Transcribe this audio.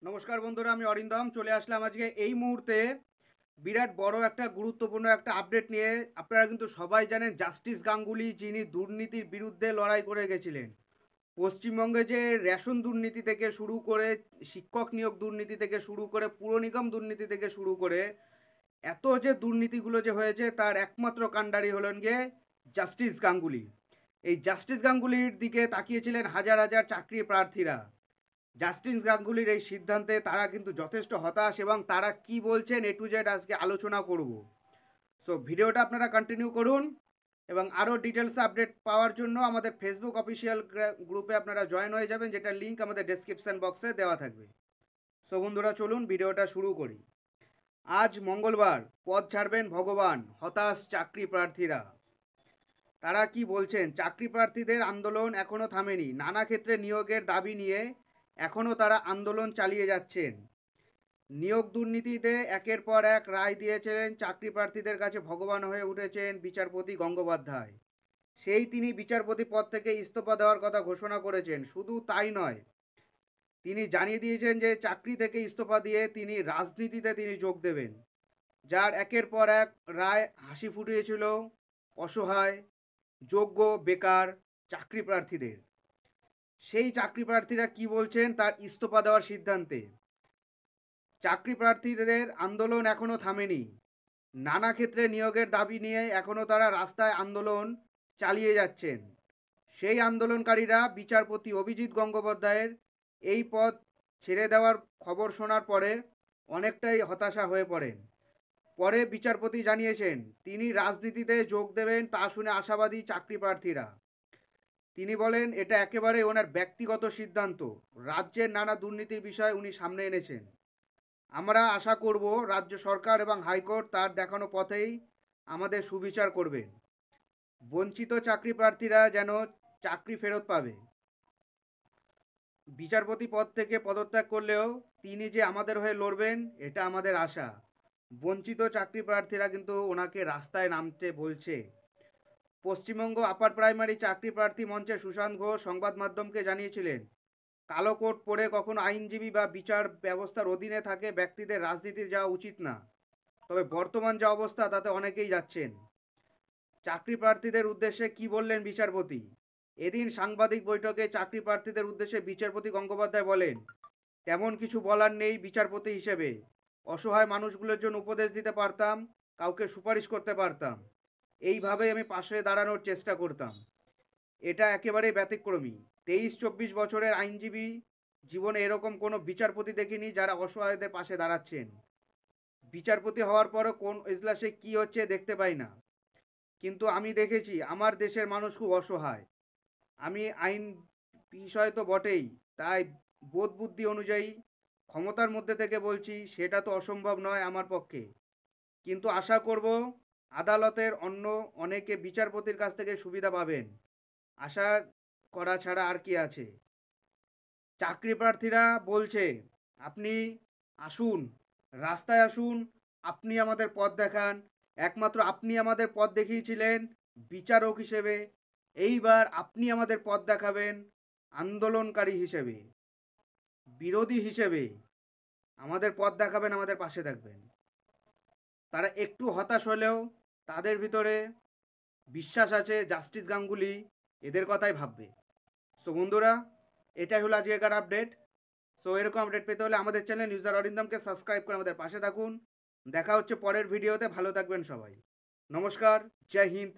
নমস্কার বন্ধুরা, আমি অরিন্দম চলে আসলাম আজকে এই মুহূর্তে বিরাট বড় একটা গুরুত্বপূর্ণ একটা আপডেট নিয়ে। আপনারা কিন্তু সবাই জানেন জাস্টিস গাঙ্গুলি যিনি দুর্নীতির বিরুদ্ধে লড়াই করে গেছিলেন। পশ্চিমবঙ্গে যে রেশন দুর্নীতি থেকে শুরু করে শিক্ষক নিয়োগ দুর্নীতি থেকে শুরু করে পুর নিগম দুর্নীতি থেকে শুরু করে এত যে দুর্নীতিগুলো যে হয়েছে তার একমাত্র কাণ্ডারি হলেন গিয়ে জাস্টিস গাঙ্গুলি। এই জাস্টিস গাঙ্গুলির দিকে তাকিয়েছিলেন হাজার হাজার চাকরি প্রার্থীরা। জাস্টিস গাঙ্গুলির এই সিদ্ধান্তে তারা কিন্তু যথেষ্ট হতাশ এবং তারা কি বলছেন এ টু জেড আজকে আলোচনা করব। সো ভিডিওটা আপনারা কন্টিনিউ করুন এবং আরও ডিটেলস আপডেট পাওয়ার জন্য আমাদের ফেসবুক অফিসিয়াল গ্রুপে আপনারা জয়েন হয়ে যাবেন, যেটা লিঙ্ক আমাদের ডেসক্রিপশন বক্সে দেওয়া থাকবে। সো বন্ধুরা চলুন ভিডিওটা শুরু করি। আজ মঙ্গলবার পদ ছাড়বেন ভগবান, হতাশ চাকরি প্রার্থীরা। তারা কি বলছেন? চাকরি প্রার্থীদের আন্দোলন এখনও থামেনি। নানা ক্ষেত্রে নিয়োগের দাবি নিয়ে এখনও তারা আন্দোলন চালিয়ে যাচ্ছেন। নিয়োগ দুর্নীতিতে একের পর এক রায় দিয়েছিলেন, চাকরি প্রার্থীদের কাছে ভগবান হয়ে উঠেছেন বিচারপতি গঙ্গোপাধ্যায়। তিনি বিচারপতি পদ থেকে ইস্তফা দেওয়ার কথা ঘোষণা করেছেন। শুধু তাই নয়, তিনি জানিয়ে দিয়েছেন যে চাকরি থেকে ইস্তফা দিয়ে তিনি রাজনীতিতে যোগ দেবেন। যার একের পর এক রায় হাসি ফুটিয়েছিল অসহায় যোগ্য বেকার চাকরি প্রার্থীদের। সেই চাকরি প্রার্থীরা কি বলছেন তার ইস্তফা দেওয়ার সিদ্ধান্তে? চাকরি প্রার্থীদের আন্দোলন এখনও থামেনি। নানা ক্ষেত্রে নিয়োগের দাবি নিয়ে এখনও তারা রাস্তায় আন্দোলন চালিয়ে যাচ্ছেন। সেই আন্দোলনকারীরা বিচারপতি অভিজিৎ গঙ্গোপাধ্যায়ের এই পদ ছেড়ে দেওয়ার খবর শোনার পরে অনেকটাই হতাশা হয়ে পড়েন। পরে বিচারপতি জানিয়েছেন তিনি রাজনীতিতে যোগ দেবেন, তা শুনে আশাবাদী চাকরি প্রার্থীরা। তিনি বলেন এটা একেবারে ওনার ব্যক্তিগত সিদ্ধান্ত। রাজ্যের নানা দুর্নীতির বিষয় উনি সামনে এনেছেন। আমরা আশা করব রাজ্য সরকার এবং হাইকোর্ট তার দেখানো পথেই আমাদের সুবিচার করবেন। বঞ্চিত চাকরি প্রার্থীরা যেন চাকরি ফেরত পাবে। বিচারপতি পদ থেকে পদত্যাগ করলেও তিনি যে আমাদের হয়ে লড়বেন এটা আমাদের আশা। বঞ্চিত চাকরি প্রার্থীরা কিন্তু ওনাকে রাস্তায় নামতে বলছে। পশ্চিমবঙ্গ আপার প্রাইমারি চাকরি প্রার্থী মঞ্চের সুশান্ত ঘোষ সংবাদ মাধ্যমকে জানিয়েছিলেন, কালো কোট পরে কখনো আইনজীবী বা বিচার ব্যবস্থার অধীনে থাকে ব্যক্তিদের রাজনীতি যাওয়া উচিত না। তবে বর্তমান যা অবস্থা তাতে অনেকেই যাচ্ছেন। চাকরি প্রার্থীদের উদ্দেশ্যে কি বললেন বিচারপতি? এদিন সাংবাদিক বৈঠকে চাকরি প্রার্থীদের উদ্দেশ্যে বিচারপতি গঙ্গোপাধ্যায় বলেন, তেমন কিছু বলার নেই বিচারপতি হিসেবে। অসহায় মানুষগুলোর জন্য উপদেশ দিতে পারতাম, কাউকে সুপারিশ করতে পারতাম। এইভাবেই আমি পাশে দাঁড়ানোর চেষ্টা করতাম। এটা একেবারেই ব্যতিক্রমী। 23-24 বছরের আইনজীবী জীবনে এরকম কোনো বিচারপতি দেখিনি যারা অসহায়দের পাশে দাঁড়াচ্ছেন। বিচারপতি হওয়ার পরও কোন এজলাসে কি হচ্ছে দেখতে পাই না, কিন্তু আমি দেখেছি আমার দেশের মানুষ খুব অসহায়। আমি আইন বিষয় তো বটেই, তাই বোধ বুদ্ধি অনুযায়ী ক্ষমতার মধ্যে থেকে বলছি, সেটা তো অসম্ভব নয় আমার পক্ষে। কিন্তু আশা করব আদালতের অন্য অনেকে বিচারপতির কাছ থেকে সুবিধা পাবেন। আশা করা ছাড়া আর কি আছে। চাকরি প্রার্থীরা বলছে, আপনি আসুন, রাস্তায় আসুন, আপনি আমাদের পথ দেখান। একমাত্র আপনি আমাদের পথ দেখিয়েছিলেন বিচারক হিসেবে, এইবার আপনি আমাদের পথ দেখাবেন আন্দোলনকারী হিসেবে, বিরোধী হিসেবে। আমাদের পথ দেখাবেন, আমাদের পাশে থাকবেন। তারা একটু হতাশ হলেও তাদের ভিতরে বিশ্বাস আছে জাস্টিস গাঙ্গুলি এদের কথাই ভাববে। সো বন্ধুরা, এটাই হলো আজকেকার আপডেট। সো এরকম আপডেট পেতে হলে আমাদের চ্যানেল ইউজার অরিন্দমকে সাবস্ক্রাইব করে আমাদের পাশে থাকুন। দেখা হচ্ছে পরের ভিডিওতে। ভালো থাকবেন সবাই। নমস্কার, জয় হিন্দ,